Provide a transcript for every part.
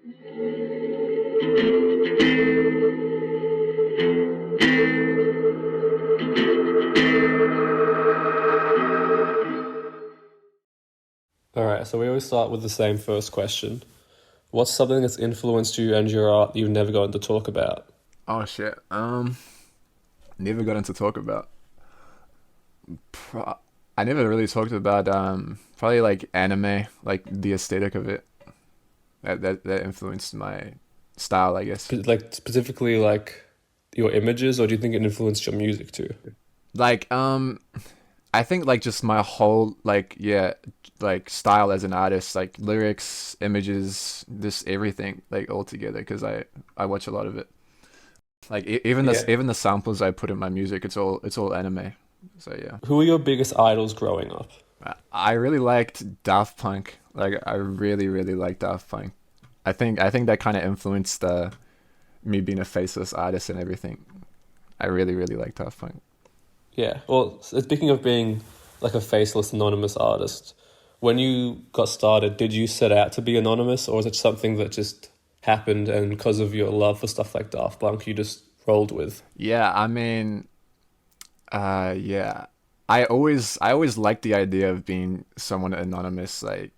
All right, so we always start with the same first question. What's something that's influenced you and your art that you've never gotten to talk about? Oh shit. Never got into talk about. Pro- I never really talked about probably like anime, like the aesthetic of it. That influenced my style, I guess. Like specifically like your images, or do you think it influenced your music too? Like I think like just my whole like yeah like style as an artist, like lyrics, images, just everything like all together because I watch a lot of it. Like Yeah. even the samples I put in my music, it's all anime. So yeah. Who were your biggest idols growing up? I really liked Daft Punk. Like I really liked Daft Punk. I think that kind of influenced me being a faceless artist and everything. I really liked Daft Punk. Yeah. Well, speaking of being like a faceless anonymous artist, when you got started, did you set out to be anonymous, or was it something that just happened and because of your love for stuff like Daft Punk, you just rolled with? Yeah, I mean, yeah. I always liked the idea of being someone anonymous, like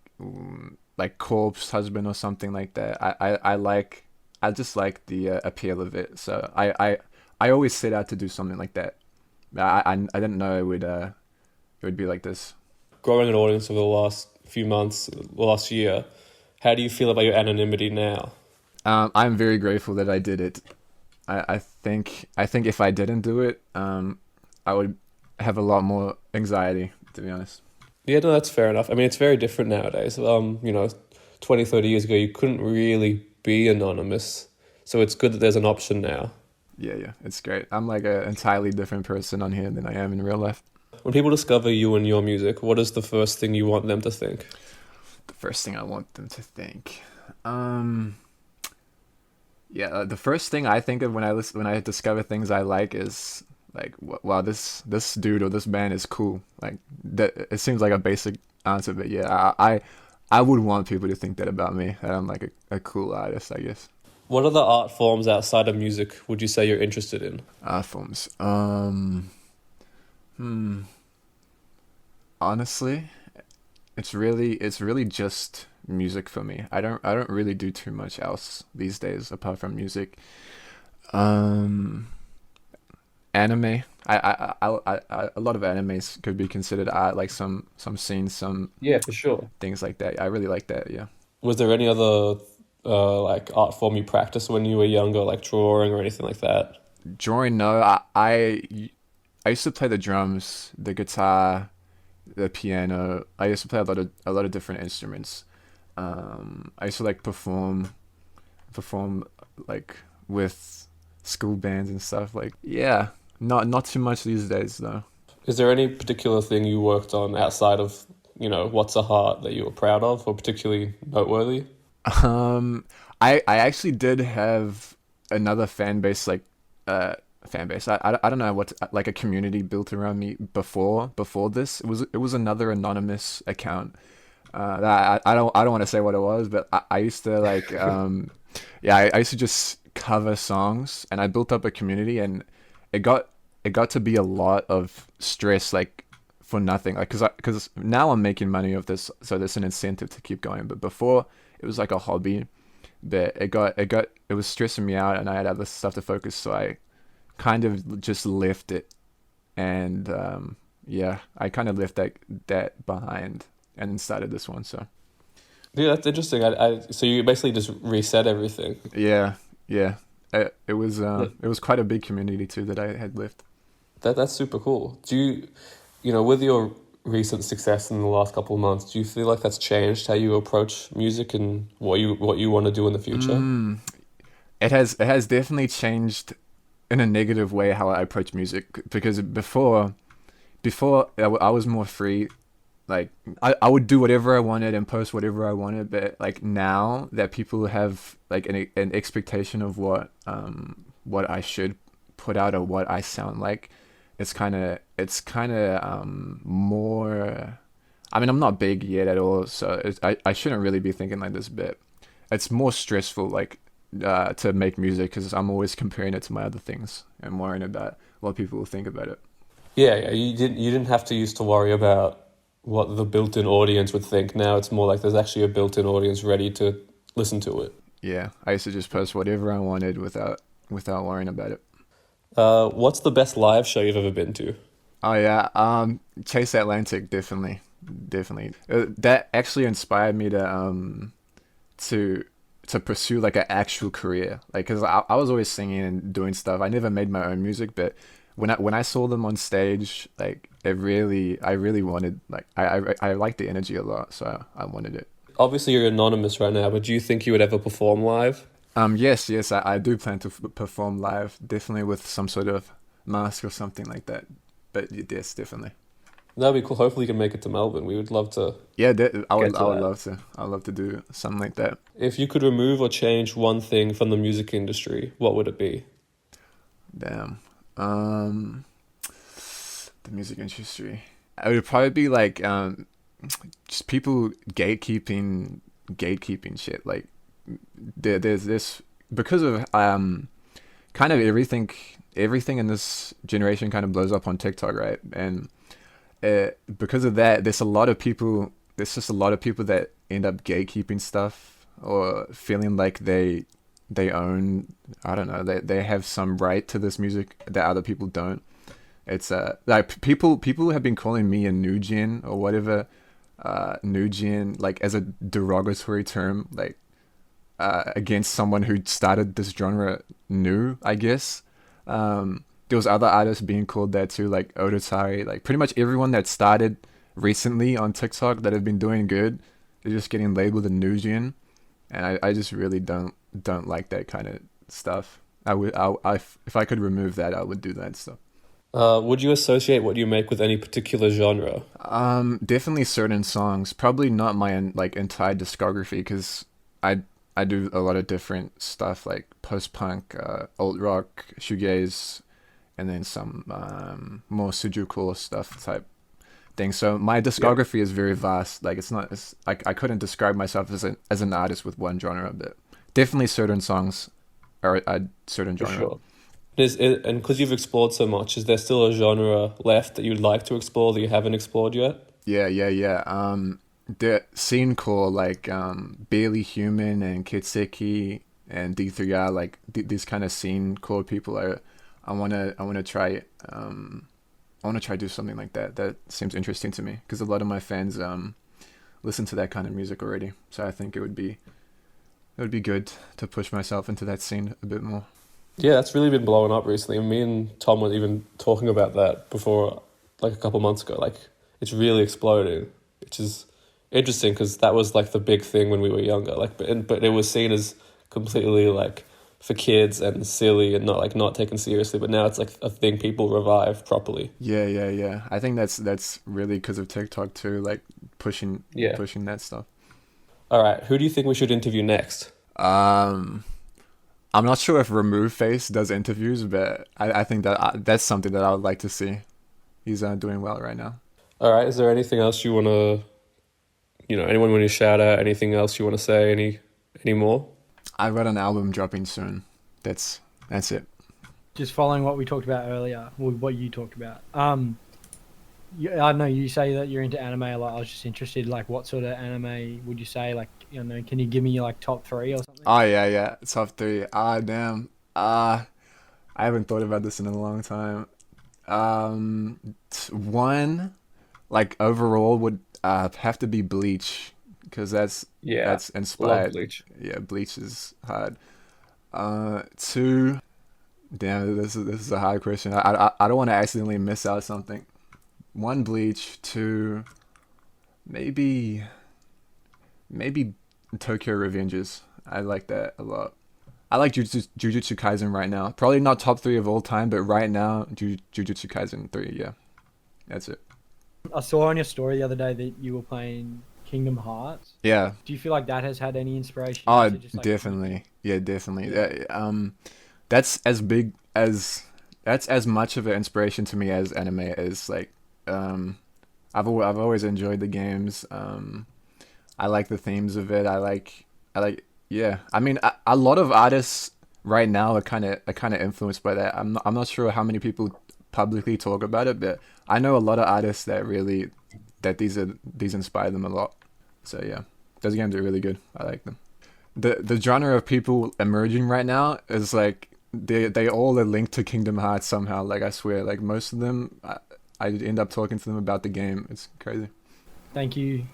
corpse husband or something like that. I just like the appeal of it. So I always set out to do something like that. I didn't know it would be like this. Growing an audience over the last few months, the last year, how do you feel about your anonymity now? I'm very grateful that I did it. I think if I didn't do it, I would have a lot more anxiety, to be honest. Yeah, no, that's fair enough. I mean, it's very different nowadays. 20, 30 years ago, you couldn't really be anonymous. So it's good that there's an option now. Yeah, it's great. I'm like an entirely different person on here than I am in real life. When people discover you and your music, what is the first thing you want them to think? The first thing I want them to think, um, yeah, the first thing I think of when I discover things I like is like, wow, this dude or this band is cool. Like that, it seems like a basic answer, but yeah, I would want people to think that about me, that I'm like a cool artist, I guess. What other art forms outside of music would you say you're interested in? Art forms. Hmm. Honestly, it's really just music for me. I don't really do too much else these days apart from music. Um, Anime. A lot of animes could be considered art, like some scenes, some Yeah, for sure. things like that. I really like that. Yeah. Was there any other like art form you practiced when you were younger, like drawing or anything like that? Drawing, no. I used to play the drums, the guitar, the piano. I used to play a lot of different instruments. I used to like perform like with school bands and stuff. Like yeah, not too much these days though. Is there any particular thing you worked on outside of, What's a Heart that you were proud of or particularly noteworthy? Um, I actually did have another fan base uh fan base. I don't know what like a community built around me before this. It was another anonymous account. That I don't want to say what it was, but I used to like yeah, I used to just cover songs and I built up a community and it got it got to be a lot of stress like for nothing like because now I'm making money of this, so there's an incentive to keep going, but before it was like a hobby, but it was stressing me out and I had other stuff to focus, so I kind of just left it. And yeah, I kind of left that behind and then started this one. So Yeah, that's interesting. So you basically just reset everything. yeah, yeah, it was That, it was quite a big community too that I had left. that's super cool. With your recent success in the last couple of months, do you feel like that's changed how you approach music and what you want to do in the future? Mm, it has definitely changed in a negative way how I approach music, because before I was more free. Like I would do whatever I wanted and post whatever I wanted, but like now that people have like an expectation of what I should put out or what I sound like, it's kind of more. I mean, I'm not big yet at all, so I shouldn't really be thinking like this, but it's more stressful, like to make music because I'm always comparing it to my other things and worrying about what people will think about it. Yeah, yeah. You didn't have to used to worry about what the built-in audience would think. Now it's more like there's actually a built-in audience ready to listen to it. Yeah, I used to just post whatever I wanted without worrying about it. What's the best live show you've ever been to? Oh yeah, Chase Atlantic definitely, definitely. That actually inspired me to to pursue like an actual career. Like, cause I was always singing and doing stuff. I never made my own music, but when I saw them on stage, like I really wanted like I liked the energy a lot, so I wanted it. Obviously, you're anonymous right now, but do you think you would ever perform live? Yes, yes, I do plan to perform live, definitely with some sort of mask or something like that. But yes, definitely. That'd be cool. Hopefully, you can make it to Melbourne. We would love to Yeah, get I to would that. love to. I'd love to do something like that. If you could remove or change one thing from the music industry, what would it be? Damn. The music industry. It would probably be like just people gatekeeping shit. Like there's this because of kind of everything in this generation kind of blows up on TikTok, right? And because of that, there's just a lot of people that end up gatekeeping stuff or feeling like they own, I don't know, they have some right to this music that other people don't. It's like people have been calling me a new gen or whatever, new gen, like as a derogatory term, like against someone who started this genre new, I guess. There was other artists being called that too, like Odotari, like pretty much everyone that started recently on TikTok that have been doing good, they're just getting labeled a new gen, and I just really don't like that kind of stuff. If I could remove that, I would do that stuff. Would you associate what you make with any particular genre? Definitely certain songs. Probably not my like entire discography because I do a lot of different stuff like post punk, alt rock, shoegaze, and then some more Sujuku stuff type thing. So my Yeah, discography is very vast. Like it's not. It's like I couldn't describe myself as an artist with one genre, but definitely certain songs are a certain for genre. sure. And because you've explored so much, is there still a genre left that you'd like to explore that you haven't explored yet? Yeah, yeah, yeah. The scene core like Barely Human and Kitseki and D3R, like these kind of scene core people are. I wanna try. I wanna try do something like that. That seems interesting to me because a lot of my fans listen to that kind of music already. So I think it would be good to push myself into that scene a bit more. Yeah, that's really been blowing up recently. Me and Tom were even talking about that before, like a couple months ago. Like, it's really exploding, which is interesting because that was like the big thing when we were younger. Like, but it was seen as completely like for kids and silly and not taken seriously. But now it's like a thing people revive properly. Yeah, yeah, yeah. I think that's really because of TikTok too, like Yeah. pushing that stuff. All right. Who do you think we should interview next? Um, I'm not sure if Remove Face does interviews, but I think that that's something that I would like to see. He's doing well right now. All right. Is there anything else you want to, anyone want to shout out? Anything else you want to say? Any more? I got an album dropping soon. That's it. Just following what we talked about earlier, or what you talked about. I know you say that you're into anime a lot. I was just interested, like, what sort of anime would you say? Like, can you give me your like top three or something? Oh yeah, yeah. Top three. Ah damn. I haven't thought about this in a long time. One like overall would have to be Bleach because Yeah. that's Love inspired. Bleach. Yeah, Bleach is hard. Two. Damn, this is a hard question. I don't want to accidentally miss out something. One Bleach. Two. Maybe maybe Tokyo Revengers. I like that a lot. I like Jujutsu Kaisen right now. Probably not top three of all time, but right now, Jujutsu Kaisen 3, yeah. That's it. I saw on your story the other day that you were playing Kingdom Hearts. Yeah. Do you feel like that has had any inspiration Oh, to just like definitely. Yeah, definitely. yeah, That's as big as that's as much of an inspiration to me as anime is. Like, I've always enjoyed the games. I like the themes of it. I like Yeah, I mean, a lot of artists right now are kind of influenced by that. I'm not sure how many people publicly talk about it, but I know a lot of artists that really that these inspire them a lot. So yeah, those games are really good. I like them. The genre of people emerging right now is like they all are linked to Kingdom Hearts somehow. Like I swear, like most of them, I end up talking to them about the game. It's crazy. Thank you.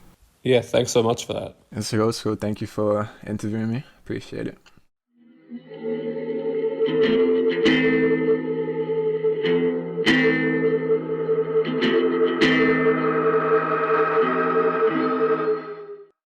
Yeah, thanks so much for that. And so also, thank you for interviewing me. Appreciate it.